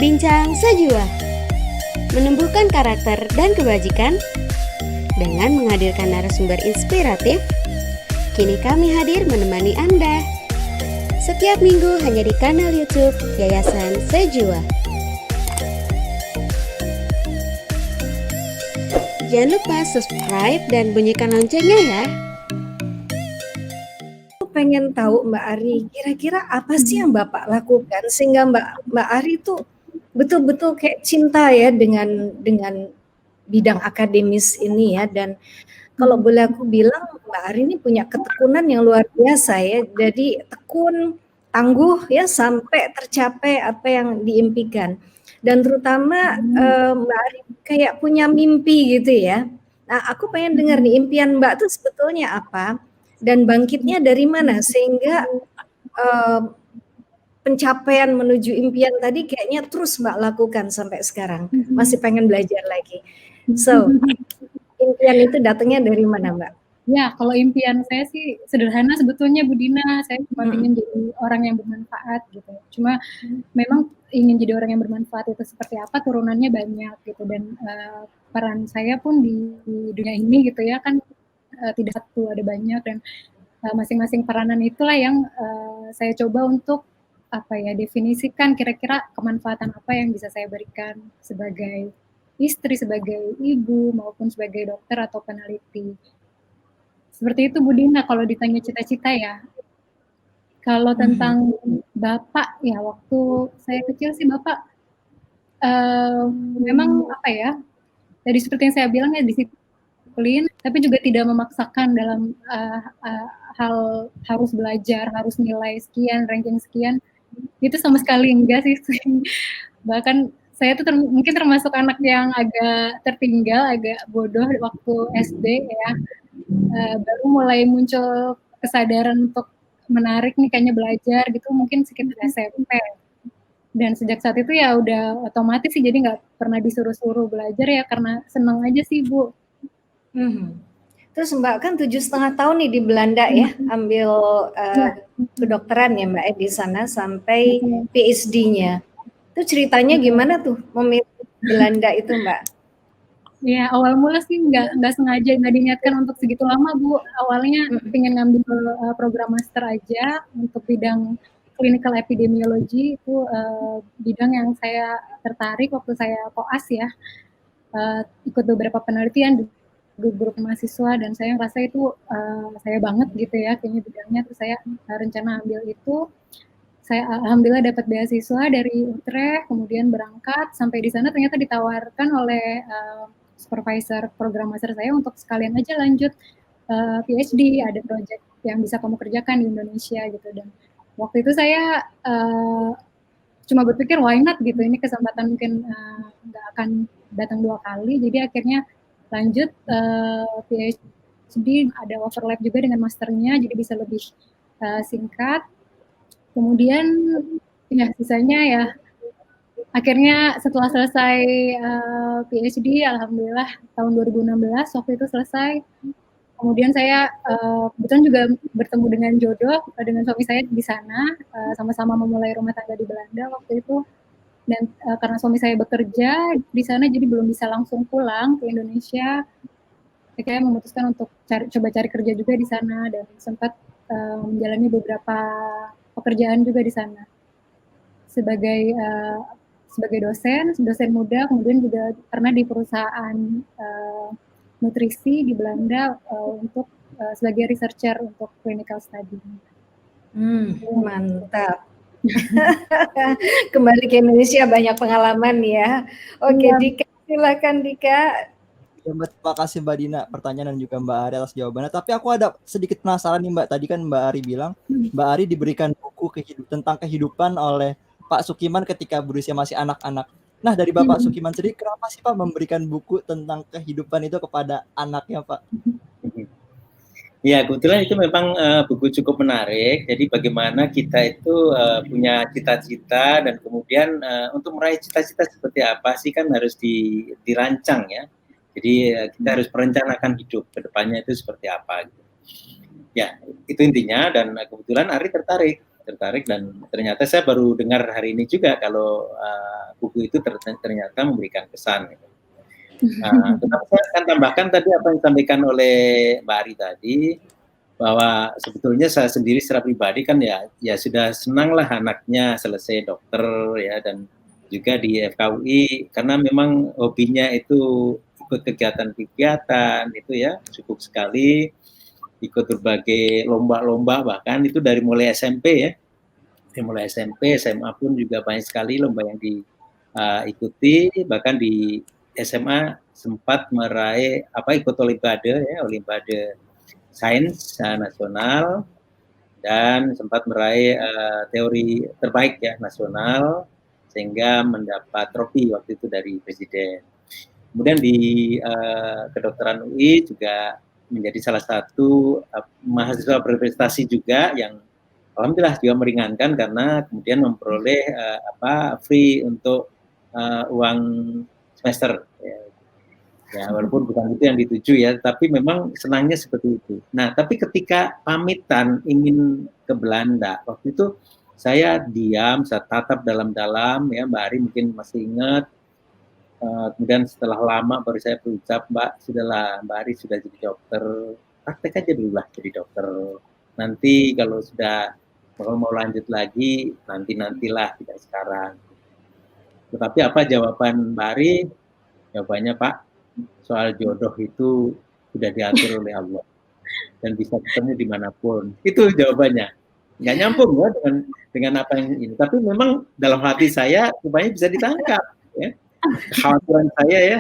Bincang Sajua, menumbuhkan karakter dan kebajikan dengan menghadirkan narasumber inspiratif. Kini kami hadir menemani Anda setiap minggu hanya di kanal YouTube Yayasan Sajua. Jangan lupa subscribe dan bunyikan loncengnya ya. Aku pengen tahu Mbak Ari, kira-kira apa sih yang Bapak lakukan sehingga Mbak Ari tuh betul-betul kayak cinta ya dengan bidang akademis ini ya. Dan kalau boleh aku bilang, Mbak Ari ini punya ketekunan yang luar biasa ya. Jadi tekun, tangguh ya sampai tercapai apa yang diimpikan. Dan terutama Mbak Ari kayak punya mimpi gitu ya. Nah, aku pengen dengar nih impian Mbak tuh sebetulnya apa dan bangkitnya dari mana sehingga pencapaian menuju impian tadi kayaknya terus Mbak lakukan sampai sekarang. Masih pengen belajar lagi. So, impian itu datangnya dari mana Mbak? Ya, kalau impian saya sih sederhana sebetulnya Bu Dina, saya cuma ingin jadi orang yang bermanfaat gitu. Cuma memang ingin jadi orang yang bermanfaat itu seperti apa, turunannya banyak gitu. Dan peran saya pun di dunia ini gitu ya kan tidak satu, ada banyak. Dan masing-masing peranan itulah yang saya coba untuk definisikan kira-kira kemanfaatan apa yang bisa saya berikan sebagai istri, sebagai ibu, maupun sebagai dokter atau peneliti. Seperti itu Bu Dina kalau ditanya cita-cita ya. Kalau tentang Bapak ya, waktu saya kecil sih Bapak memang tadi seperti yang saya bilang ya, disiplin, tapi juga tidak memaksakan dalam hal harus belajar, harus nilai sekian, ranking sekian. Itu sama sekali enggak sih. Bahkan saya tuh mungkin termasuk anak yang agak tertinggal, agak bodoh waktu SD ya. Baru mulai muncul kesadaran untuk menarik nih kayaknya belajar gitu mungkin sekitar SMP. Dan sejak saat itu ya udah otomatis sih, jadi nggak pernah disuruh-suruh belajar ya karena senang aja sih Bu. Terus Mbak kan 7,5 tahun nih di Belanda ya, ambil kedokteran ya Mbak di sana sampai PhD-nya. Itu ceritanya gimana tuh memilih Belanda itu Mbak? Ya awal mula sih nggak sengaja, nggak diniatkan untuk segitu lama Bu. Awalnya pengen ngambil program master aja untuk bidang clinical epidemiology, itu bidang yang saya tertarik waktu saya koas ya. Ikut beberapa penelitian di grup mahasiswa dan saya ngerasa itu saya banget gitu ya kayaknya bidangnya. Terus saya rencana ambil itu. Saya alhamdulillah dapat beasiswa dari Utrecht, kemudian berangkat sampai di sana ternyata ditawarkan oleh supervisor program master saya untuk sekalian aja lanjut PhD, ada project yang bisa kamu kerjakan di Indonesia gitu. Dan waktu itu saya cuma berpikir why not gitu, ini kesempatan mungkin nggak akan datang 2 kali, jadi akhirnya lanjut PhD, ada overlap juga dengan masternya, jadi bisa lebih singkat. Kemudian ya sisanya ya akhirnya setelah selesai PhD, alhamdulillah tahun 2016 waktu itu selesai. Kemudian saya kebetulan juga bertemu dengan jodoh, dengan suami saya di sana, sama-sama memulai rumah tangga di Belanda waktu itu. Dan karena suami saya bekerja di sana, jadi belum bisa langsung pulang ke Indonesia. Saya memutuskan untuk coba cari kerja juga di sana dan sempat menjalani beberapa pekerjaan juga di sana sebagai dosen muda, kemudian juga pernah di perusahaan nutrisi di Belanda untuk sebagai researcher untuk clinical study. Mantap. Kembali ke Indonesia banyak pengalaman ya. Oke, ya. Dika, silakan Dika. Ya, terima kasih Mbak Dina pertanyaan dan juga Mbak Ari atas jawabannya. Tapi aku ada sedikit penasaran nih Mbak. Tadi kan Mbak Ari bilang Mbak Ari diberikan buku tentang kehidupan oleh Pak Sukiman ketika berusia masih anak-anak. Nah dari Bapak Sukiman sendiri, kenapa sih Pak memberikan buku tentang kehidupan itu kepada anaknya Pak? Ya kebetulan itu memang buku cukup menarik. Jadi bagaimana kita itu punya cita-cita dan kemudian untuk meraih cita-cita seperti apa sih kan harus dirancang ya. Jadi kita harus merencanakan hidup ke depannya itu seperti apa gitu. Ya, itu intinya dan kebetulan Ari tertarik dan ternyata saya baru dengar hari ini juga kalau buku itu ternyata memberikan kesan. Gitu. Tetapi saya akan tambahkan tadi apa yang disampaikan oleh Mbak Ari tadi, bahwa sebetulnya saya sendiri secara pribadi kan ya sudah senang lah anaknya selesai dokter ya, dan juga di FKUI karena memang hobinya itu ikut kegiatan-kegiatan itu ya, cukup sekali ikut berbagai lomba-lomba, bahkan itu dari mulai SMP ya, dari mulai SMP, SMA pun juga banyak sekali lomba yang diikuti, bahkan di SMA sempat meraih ikut olimpiade ya, olimpiade sains nasional, dan sempat meraih teori terbaik ya nasional, sehingga mendapat trofi waktu itu dari presiden. Kemudian di kedokteran UI juga menjadi salah satu mahasiswa berprestasi juga yang alhamdulillah juga meringankan karena kemudian memperoleh free untuk uang semester ya, walaupun bukan itu yang dituju ya, tapi memang senangnya seperti itu. Nah, tapi ketika pamitan ingin ke Belanda, waktu itu saya diam, saya tatap dalam-dalam ya, Mbak Ari mungkin masih ingat. Kemudian setelah lama baru saya berucap, Mbak, sudahlah, Mbak Ari sudah jadi dokter, praktek aja dulu lah jadi dokter. Nanti kalau sudah mau lanjut lagi, nantilah, tidak sekarang. Tetapi apa jawaban Mbak Ari? Jawabannya, Pak, soal jodoh itu sudah diatur oleh Allah dan bisa ketemu dimanapun. Itu jawabannya. Nggak nyambung ya dengan apa yang ini. Tapi memang dalam hati saya rupanya bisa ditangkap. Ya. Kekhawatiran saya ya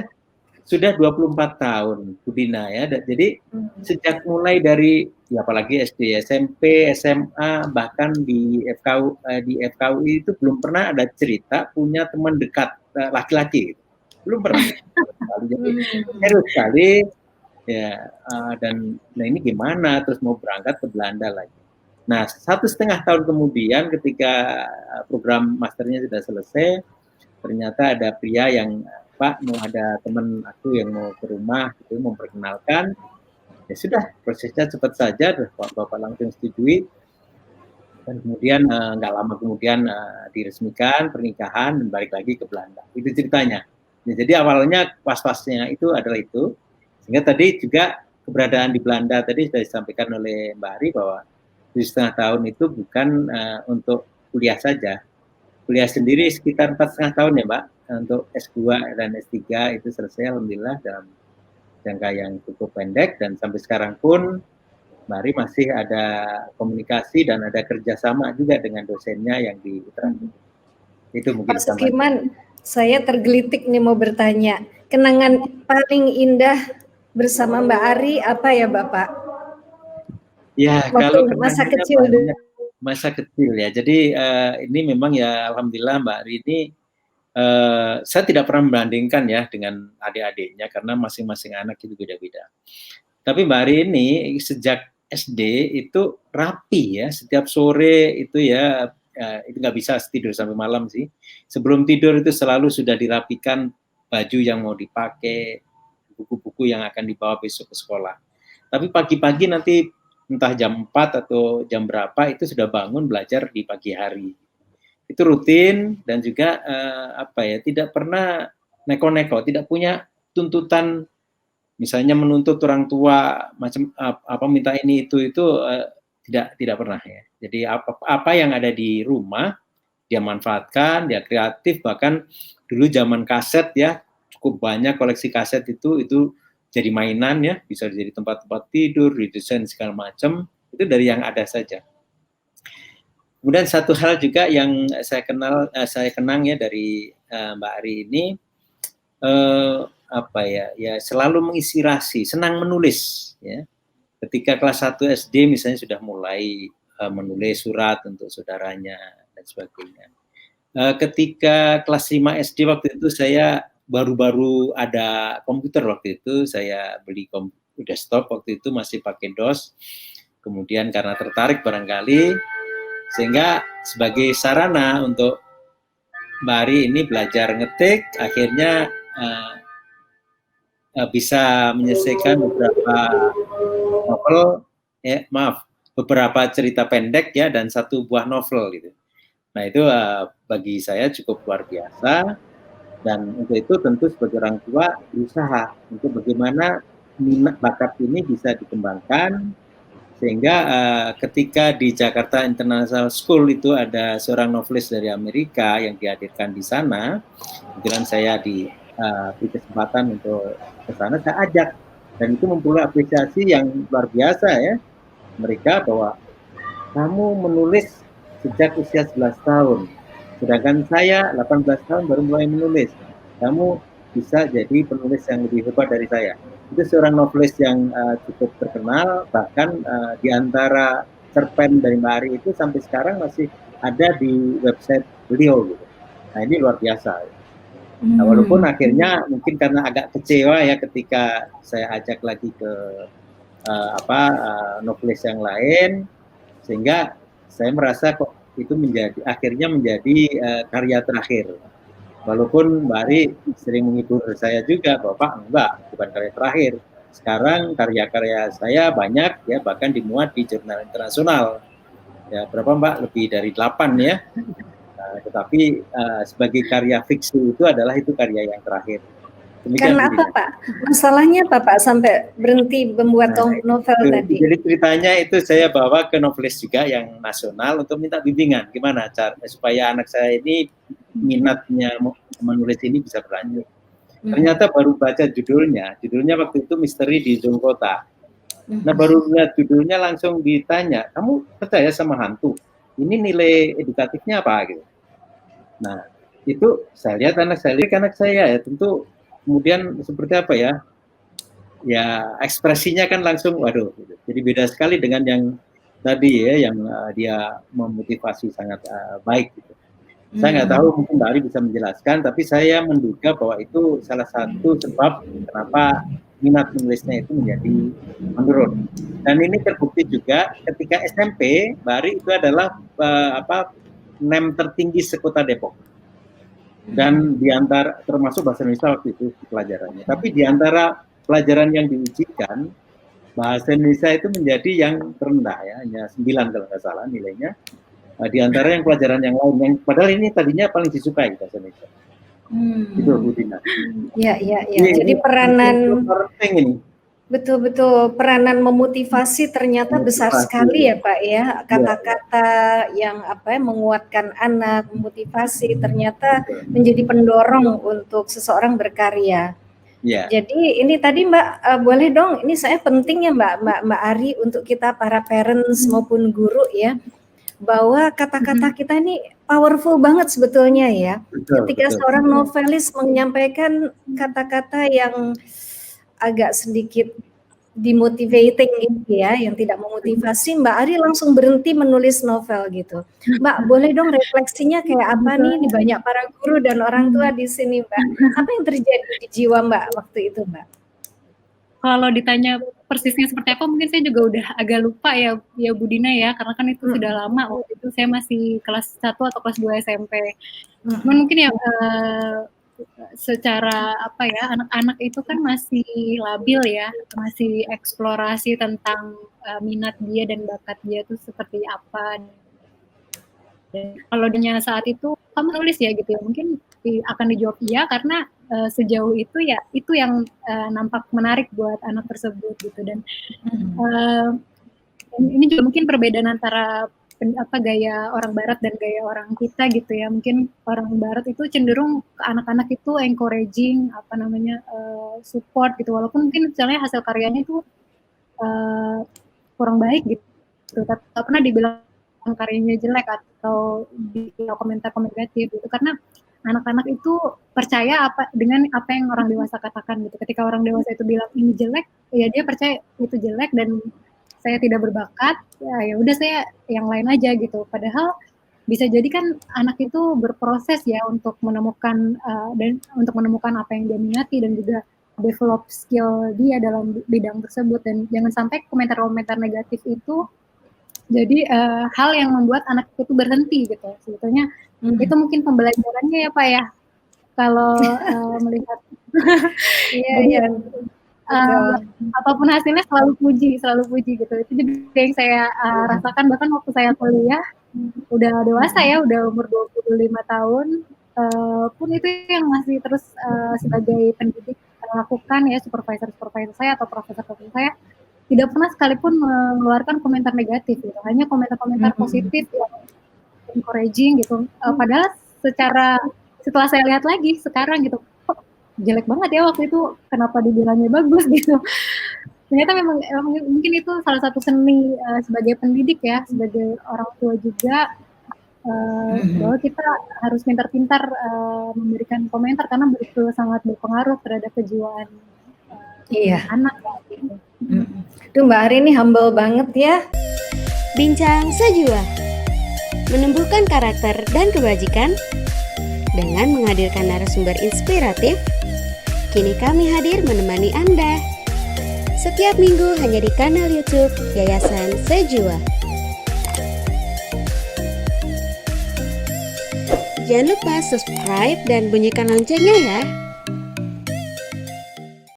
sudah 24 tahun, Budina ya. Jadi sejak mulai dari ya apalagi SD, SMP, SMA, bahkan di FKUI itu belum pernah ada cerita punya teman dekat laki-laki. Belum pernah. Jadi serius sekali ya, dan nah ini gimana terus mau berangkat ke Belanda lagi. Nah 1,5 tahun kemudian ketika program masternya sudah selesai, ternyata ada pria yang Pak mau ada teman aku yang mau ke rumah gitu, memperkenalkan. Ya sudah, prosesnya cepat saja, Bapak langsung setujui, dan kemudian nggak lama kemudian diresmikan pernikahan dan balik lagi ke Belanda. Itu ceritanya. Ya, jadi awalnya was-wasnya itu adalah itu, sehingga tadi juga keberadaan di Belanda tadi sudah disampaikan oleh Mbak Ari bahwa 7,5 tahun itu bukan untuk kuliah saja. Kuliah sendiri sekitar 4,5 tahun ya Mbak, untuk S2 dan S3 itu selesai alhamdulillah dalam jangka yang cukup pendek, dan sampai sekarang pun Mbak Ari masih ada komunikasi dan ada kerjasama juga dengan dosennya yang di Uttarakhand. Itu mungkin Pak Sukiman, saya tergelitik nih mau bertanya, kenangan paling indah bersama Mbak Ari apa ya Bapak? Ya, waktu kalau masa kecil dulu. Masa kecil ya. Jadi ini memang ya alhamdulillah Mbak Ari ini saya tidak pernah membandingkan ya dengan adik-adiknya karena masing-masing anak itu beda-beda. Tapi Mbak Ari ini sejak SD itu rapi ya, setiap sore itu ya itu nggak bisa tidur sampai malam sih. Sebelum tidur itu selalu sudah dirapikan baju yang mau dipakai, buku-buku yang akan dibawa besok ke sekolah. Tapi pagi-pagi nanti entah jam 4 atau jam berapa itu sudah bangun belajar di pagi hari. Itu rutin dan juga tidak pernah neko-neko, tidak punya tuntutan misalnya menuntut orang tua macam minta ini itu tidak pernah ya. Jadi apa yang ada di rumah dia manfaatkan, dia kreatif, bahkan dulu zaman kaset ya cukup banyak koleksi kaset itu jadi mainan ya, bisa jadi tempat-tempat tidur, didesain segala macam, itu dari yang ada saja. Kemudian satu hal juga yang saya kenang ya dari Mbak Ari ini selalu menginspirasi, senang menulis ya. Ketika kelas 1 SD misalnya sudah mulai menulis surat untuk saudaranya dan sebagainya. Ketika kelas 5 SD waktu itu saya baru-baru ada komputer waktu itu, saya beli komputer desktop waktu itu masih pakai DOS. Kemudian karena tertarik barangkali, sehingga sebagai sarana untuk Mbak Ari ini belajar ngetik, akhirnya bisa menyelesaikan beberapa cerita pendek ya dan 1 buah novel gitu. Nah itu bagi saya cukup luar biasa. Dan untuk itu tentu sebagai orang tua berusaha untuk bagaimana minat bakat ini bisa dikembangkan, sehingga ketika di Jakarta International School itu ada seorang novelis dari Amerika yang dihadirkan di sana, kemudian saya diberi kesempatan untuk ke sana, saya ajak, dan itu memperoleh apresiasi yang luar biasa ya mereka, bahwa kamu menulis sejak usia 11 tahun, sedangkan saya 18 tahun baru mulai menulis. Kamu bisa jadi penulis yang lebih hebat dari saya. Itu seorang novelis yang cukup terkenal, bahkan di antara cerpen dari Mbak Ari itu sampai sekarang masih ada di website beliau gitu. Nah ini luar biasa. Nah, walaupun akhirnya mungkin karena agak kecewa ya ketika saya ajak lagi ke novelis yang lain, sehingga saya merasa kok itu akhirnya menjadi karya terakhir. Walaupun Mbak Ari sering menghibur saya juga, Bapak enggak, bukan karya terakhir. Sekarang karya-karya saya banyak ya, bahkan dimuat di jurnal internasional. Ya, berapa Mbak? Lebih dari 8 ya. Tetapi sebagai karya fiksi itu karya yang terakhir. Demikian Karena apa Pak? Masalahnya apa Pak sampai berhenti membuat novel tadi? Jadi ceritanya itu saya bawa ke novelis juga yang nasional untuk minta bimbingan. Gimana cara supaya anak saya ini minatnya menulis ini bisa berlanjut. Ternyata baru baca judulnya waktu itu Misteri di Ujung Kota. Nah baru lihat judulnya langsung ditanya, kamu percaya sama hantu? Ini nilai edukatifnya apa gitu? Nah itu saya lihat anak saya ya tentu kemudian seperti apa ya? Ya ekspresinya kan langsung waduh. Gitu. Jadi beda sekali dengan yang tadi ya, yang dia memotivasi sangat baik gitu. Saya nggak tahu, mungkin Mbak Ari bisa menjelaskan, tapi saya menduga bahwa itu salah satu sebab kenapa minat menulisnya itu menjadi menurun. Dan ini terbukti juga ketika SMP, Mbak Ari itu adalah NEM tertinggi sekota Depok. Dan diantara, termasuk bahasa Indonesia waktu itu pelajarannya. Tapi diantara pelajaran yang diujikan, bahasa Indonesia itu menjadi yang terendah ya, hanya 9 kalau nggak salah nilainya. Di antara yang pelajaran yang lain, yang padahal ini tadinya paling disukai bahasa Indonesia. Itu Bu Dina. Ya. Jadi peranan penting ini. Betul-betul peranan memotivasi ternyata besar sekali ya Pak ya. Kata-kata yang menguatkan anak, memotivasi ternyata menjadi pendorong untuk seseorang berkarya. Ya. Jadi ini tadi Mbak boleh dong, ini saya penting ya Mbak Ari untuk kita para parents maupun guru ya, bahwa kata-kata kita ini powerful banget sebetulnya ya. Ketika seorang novelis menyampaikan kata-kata yang agak sedikit demotivating gitu ya, yang tidak memotivasi, Mbak Ari langsung berhenti menulis novel gitu. Mbak, boleh dong refleksinya kayak apa nih? Di banyak para guru dan orang tua di sini, Mbak. Apa yang terjadi di jiwa Mbak waktu itu, Mbak? Kalau ditanya persisnya seperti apa, mungkin saya juga udah agak lupa ya Bu Dina ya, karena kan itu sudah lama. Waktu itu saya masih kelas 1 atau kelas 2 SMP. Cuman mungkin ya secara anak-anak itu kan masih labil ya, masih eksplorasi tentang minat dia dan bakat dia itu seperti apa. Dan kalau dia saat itu kamu nulis ya gitu ya, mungkin akan dijawab iya karena sejauh itu ya itu yang nampak menarik buat anak tersebut gitu. Dan ini juga mungkin perbedaan antara gaya orang barat dan gaya orang kita gitu ya. Mungkin orang barat itu cenderung ke anak-anak itu encouraging, support gitu, walaupun mungkin misalnya hasil karyanya itu kurang baik gitu, tapi tak pernah dibilang karyanya jelek atau di komentar-komentar negatif gitu, karena anak-anak itu percaya dengan apa yang orang dewasa katakan gitu. Ketika orang dewasa itu bilang ini jelek, ya dia percaya itu jelek dan saya tidak berbakat, ya udah saya yang lain aja gitu. Padahal bisa jadi kan anak itu berproses ya untuk menemukan apa yang dia minati dan juga develop skill dia dalam bidang tersebut. Dan jangan sampai komentar-komentar negatif itu jadi hal yang membuat anak itu berhenti gitu. Sebetulnya itu mungkin pembelajarannya ya Pak ya. Kalau melihat apapun hasilnya selalu puji gitu. Itu juga yang saya rasakan bahkan waktu saya kuliah, udah dewasa ya, udah umur 25 tahun, pun itu yang masih terus sebagai pendidik lakukan ya, supervisor saya atau profesor saya tidak pernah sekalipun mengeluarkan komentar negatif gitu, hanya komentar-komentar positif yang encouraging gitu. Padahal setelah saya lihat lagi sekarang gitu, kok jelek banget ya waktu itu, kenapa dibilangnya bagus gitu. Ternyata memang mungkin itu salah satu seni sebagai pendidik ya, sebagai orang tua juga, bahwa kita harus pintar-pintar memberikan komentar karena betul sangat berpengaruh terhadap kejiwaan anak gitu. Tuh Mbak Ari ini humble banget ya. Bincang Sejua, menumbuhkan karakter dan kebajikan dengan menghadirkan narasumber inspiratif. Kini kami hadir menemani Anda setiap minggu hanya di kanal YouTube Yayasan Sejua. Jangan lupa subscribe dan bunyikan loncengnya ya.